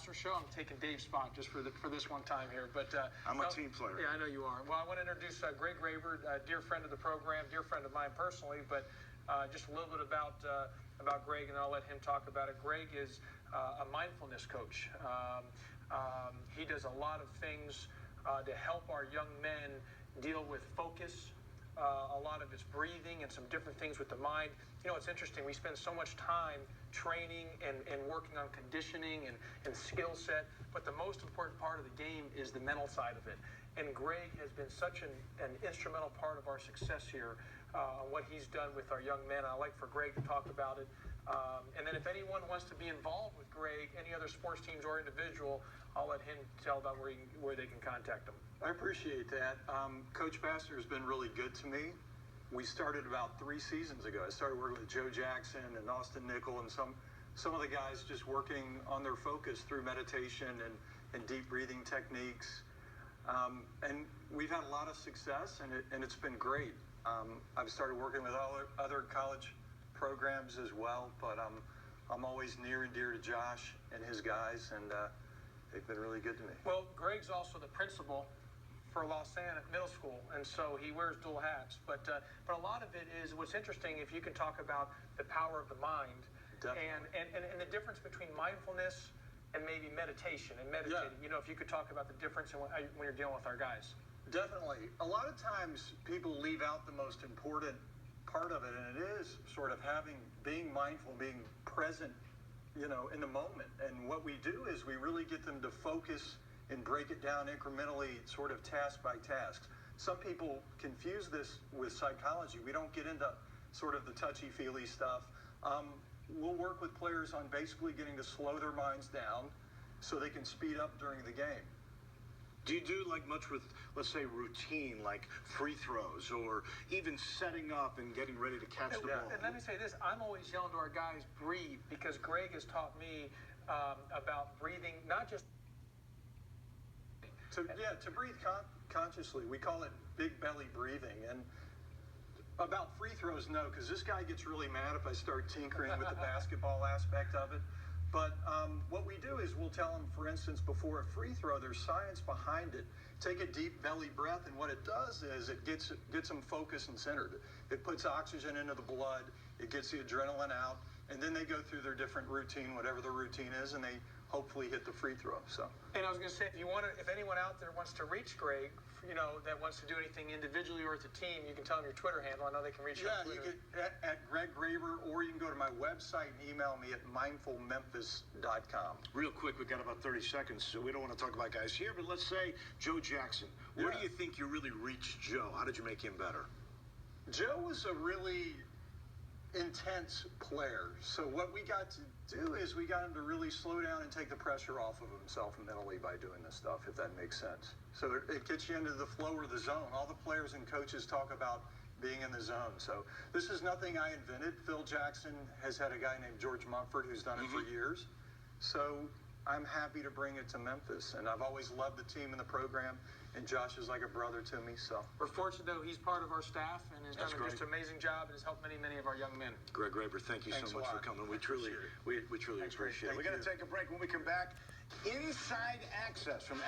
Pastner show. I'm taking Dave's spot just for this one time here. But I'm a team player. Yeah, I know you are. Well, I want to introduce Greg Graber, a dear friend of the program, dear friend of mine personally, but just a little bit about Greg, and I'll let him talk about it. Greg is a mindfulness coach. He does a lot of things to help our young men deal with focus. A lot of it's breathing and some different things with the mind. You know, it's interesting. We spend so much time training and working on conditioning and skill set, but the most important part of the game is the mental side of it. And Greg has been such an instrumental part of our success here on what he's done with our young men. I'd like for Greg to talk about it. And then if anyone wants to be involved with Greg, any other sports teams or individual, I'll let him tell about where they can contact him. I appreciate that. Coach Pastner has been really good to me. We started about 3 seasons ago. I started working with Joe Jackson and Austin Nickel and some of the guys just working on their focus through meditation and deep breathing techniques. And we've had a lot of success, and it's been great. I've started working with other college programs as well, but I'm always near and dear to Josh and his guys, and they've been really good to me. Well, Greg's also the principal for Los Angeles Middle School, and so he wears dual hats. But a lot of it is what's interesting, if you can talk about the power of the mind. And the difference between mindfulness and maybe meditation and meditating. Yeah. You know, if you could talk about the difference when you're dealing with our guys. Definitely. A lot of times people leave out the most important part of it, and it is sort of being mindful, being present, you know, in the moment. And what we do is we really get them to focus and break it down incrementally, sort of task by task. Some people confuse this with psychology. We don't get into sort of the touchy-feely stuff. We'll work with players on basically getting to slow their minds down so they can speed up during the game. Do you do like much with, let's say, routine, like free throws, or even setting up and getting ready to catch the ball? And let me say this, I'm always yelling to our guys, breathe, because Greg has taught me about breathing, not just... To breathe consciously. We call it big belly breathing. And about free throws, no, because this guy gets really mad if I start tinkering with the basketball aspect of it. But what we do is we'll tell them, for instance, before a free throw, there's science behind it. Take a deep belly breath, and what it does is it gets them focused and centered. It puts oxygen into the blood, it gets the adrenaline out, and then they go through their different routine, whatever the routine is, and they hopefully hit the free throw. So. And I was going to say, if anyone out there wants to reach Greg, you know, that wants to do anything individually or as a team, you can tell them your Twitter handle. I know they can reach you on Twitter. Yeah, you can at Greg Graber, or you can go to my website and email me at mindfulmemphis.com. Real quick, we've got about 30 seconds, so we don't want to talk about guys here, but let's say Joe Jackson. Where do you think you really reached Joe? How did you make him better? Joe was a really intense player. So what we got to do is we got him to really slow down and take the pressure off of himself mentally by doing this stuff, if that makes sense. So it gets you into the flow or the zone. All the players and coaches talk about being in the zone. So this is nothing I invented. Phil Jackson has had a guy named George Mumford who's done it for years. So I'm happy to bring it to Memphis, and I've always loved the team and the program, and Josh is like a brother to me. So we're fortunate, though, he's part of our staff and has done just an amazing job and has helped many of our young men. Greg Graber, thank you so much for coming. We truly appreciate it. We're going to take a break. When we come back, Inside Access from